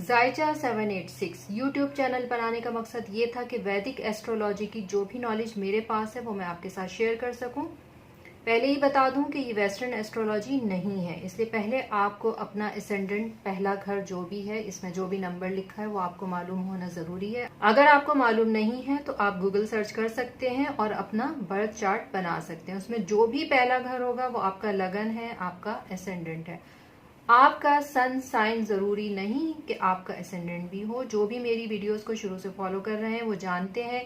जायचा 786 YouTube channel बनाने का मकसद ये था कि वैदिक एस्ट्रोलॉजी की जो भी नॉलेज मेरे पास है वो मैं आपके साथ शेयर कर सकूं। पहले ही बता दूं कि ये वेस्टर्न एस्ट्रोलॉजी नहीं है, इसलिए पहले आपको अपना एसेंडेंट, पहला घर जो भी है, इसमें जो भी नंबर लिखा है वो आपको मालूम होना जरूरी है। अगर आपको मालूम नहीं है तो आप गूगल सर्च कर सकते हैं और अपना बर्थ चार्ट बना सकते हैं। उसमें जो भी पहला घर होगा वो आपका लगन है, आपका एसेंडेंट है। आपका सन साइन जरूरी नहीं कि आपका एसेंडेंट भी हो। जो भी मेरी वीडियोस को शुरू से फॉलो कर रहे हैं वो जानते हैं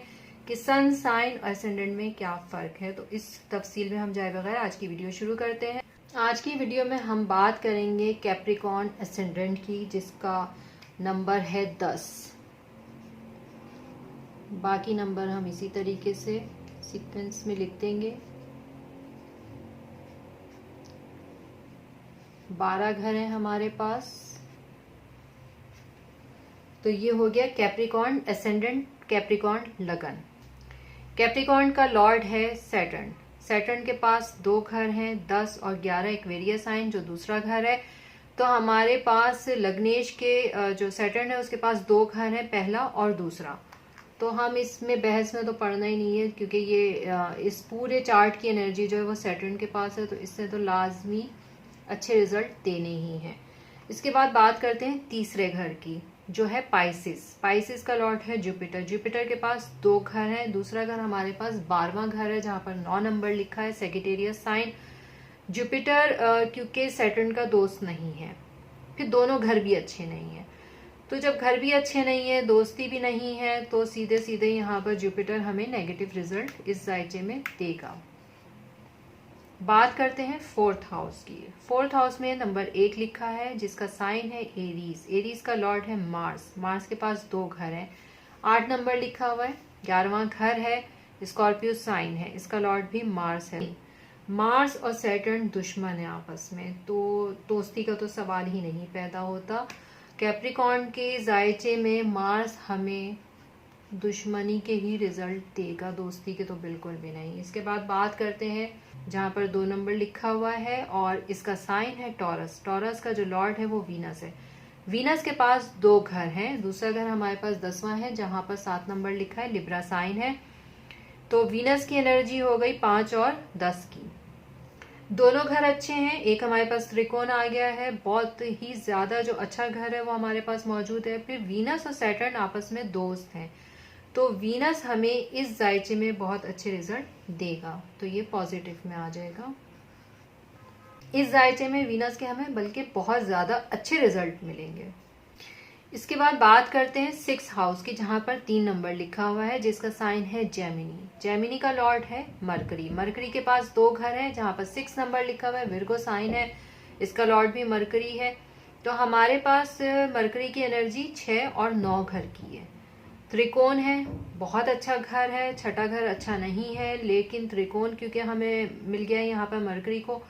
कि सन साइन और एसेंडेंट में क्या फर्क है। तो इस तफसील में हम जाए बगैर आज की वीडियो शुरू करते हैं। आज की वीडियो में हम बात करेंगे कैप्रिकॉर्न एसेंडेंट की, जिसका नंबर है 10। बाकी नंबर हम इसी तरीके से सीक्वेंस में लिख देंगे। 12 घर हैं हमारे पास। तो ये हो गया कैप्रिकॉर्न एसेंडेंट, कैप्रिकॉर्न लगन। कैप्रिकॉर्न का लॉर्ड है सैटर्न। सैटर्न के पास 2 घर हैं, 10 और 11 एक्वेरियस साइन जो दूसरा घर है। तो हमारे पास लग्नेश के जो सैटर्न है उसके पास 2 घर हैं, पहला और दूसरा। तो हम इसमें बहस में तो पढ़ना ही नहीं है, क्योंकि ये इस पूरे चार्ट की एनर्जी जो है वो सैटर्न के पास है, तो इससे तो लाजमी अच्छे रिजल्ट देने ही हैं। इसके बाद बात करते हैं तीसरे घर की, जो है पाइसिस। पाइसिस का लॉर्ड है जुपिटर। जुपिटर के पास 2 घर हैं, दूसरा घर हमारे पास 12वां घर है जहां पर 9 नंबर लिखा है, सेजिटेरियस साइन। जुपिटर क्योंकि सैटर्न का दोस्त नहीं है, फिर दोनों घर भी अच्छे नहीं है। तो जब घर भी अच्छे नहीं है, दोस्ती भी नहीं है, तो सीधे सीधे यहाँ पर जुपिटर हमें नेगेटिव रिजल्ट इस जायचे में देगा। बात करते हैं 4th हाउस की। 4th हाउस में नंबर 1 लिखा है, जिसका साइन है एरीज। एरीज का लॉर्ड है मार्स। मार्स के पास 2 घर हैं, 8 नंबर लिखा हुआ है, 11वां घर है, स्कॉर्पियो साइन है, इसका लॉर्ड भी मार्स है। मार्स और सैटर्न दुश्मन है आपस में, तो दोस्ती का तो सवाल ही नहीं पैदा होता। कैप्रिकॉर्न के जायचे में मार्स हमें दुश्मनी के ही रिजल्ट देगा, दोस्ती के तो बिल्कुल भी नहीं। इसके बाद बात करते हैं जहां पर 2 नंबर लिखा हुआ है और इसका साइन है टॉरस। टॉरस का जो लॉर्ड है वो वीनस है। वीनस के पास 2 घर हैं, दूसरा घर हमारे पास 10वां है जहां पर 7 नंबर लिखा है, लिब्रा साइन है। तो वीनस की एनर्जी हो गई 5 और 10 की। दोनों घर अच्छे हैं। एक हमारे पास त्रिकोण आ गया है, बहुत ही ज्यादा जो अच्छा घर है वो हमारे पास मौजूद है। फिर वीनस और सैटर्न आपस में दोस्त हैं, तो वीनस हमें इस जायचे में बहुत अच्छे रिजल्ट देगा, तो ये पॉजिटिव में आ जाएगा। इस जायचे में वीनस के हमें बल्कि बहुत ज्यादा अच्छे रिजल्ट मिलेंगे। इसके बाद बात करते हैं 6th हाउस की, जहां पर 3 नंबर लिखा हुआ है, जिसका साइन है जेमिनी। जेमिनी का लॉर्ड है मरकरी। मरकरी के पास 2 घर हैं, जहां पर 6 नंबर लिखा हुआ है, विर्गो साइन है, इसका लॉर्ड भी मरकरी है। तो हमारे पास मरकरी की एनर्जी 6 और 9 घर की है। त्रिकोण है, बहुत अच्छा घर है। छठा घर अच्छा नहीं है, लेकिन त्रिकोण क्योंकि हमें मिल गया है यहाँ पर मरकरी को।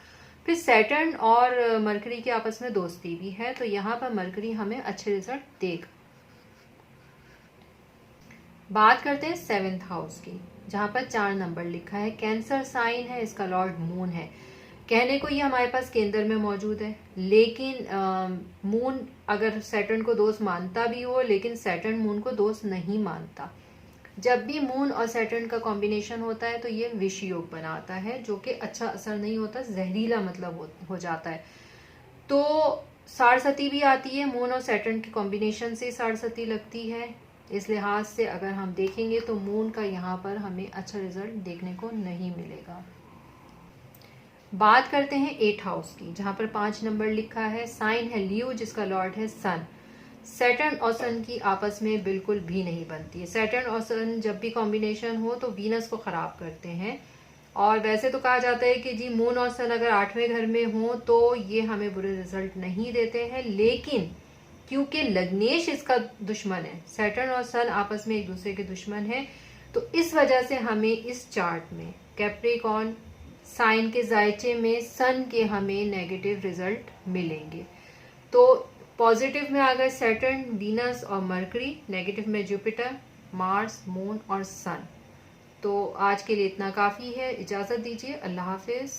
फिर सैटर्न और मरकरी के आपस में दोस्ती भी है, तो यहाँ पर मरकरी हमें अच्छे रिजल्ट देगा। बात करते हैं 7th हाउस की, जहां पर 4 नंबर लिखा है, कैंसर साइन है, इसका लॉर्ड मून है। कहने को ये हमारे पास केंद्र में मौजूद है, लेकिन मून अगर सैटर्न को दोस्त मानता भी हो, लेकिन सैटर्न मून को दोस्त नहीं मानता। जब भी मून और सैटर्न का कॉम्बिनेशन होता है तो ये विष योग बनाता है, जो कि अच्छा असर नहीं होता, जहरीला मतलब हो जाता है। तो साढ़सती भी आती है, मून और सैटर्न के कॉम्बिनेशन से साढ़सती लगती है। इस लिहाज से अगर हम देखेंगे तो मून का यहाँ पर हमें अच्छा रिजल्ट देखने को नहीं मिलेगा। बात करते हैं 8th हाउस की, जहां पर 5 नंबर लिखा है, साइन है लियो, जिसका लॉर्ड है सन। सैटर्न और सन की आपस में बिल्कुल भी नहीं बनती है। सैटर्न और सन जब भी कॉम्बिनेशन हो तो वीनस को खराब करते हैं, और वैसे तो कहा जाता है कि जी मून और सन अगर 8वें घर में हो तो ये हमें बुरे रिजल्ट नहीं देते हैं, लेकिन क्योंकि लग्नेश इसका दुश्मन है, सैटर्न और सन आपस में एक दूसरे के दुश्मन है, तो इस वजह से हमें इस चार्ट में कैप्रिकॉर्न साइन के जायचे में सन के हमें नेगेटिव रिजल्ट मिलेंगे। तो पॉजिटिव में आ गए सैटर्न, वीनस और मरकरी, नेगेटिव में जुपिटर, मार्स, मून और सन। तो आज के लिए इतना काफी है, इजाजत दीजिए, अल्लाह हाफिज।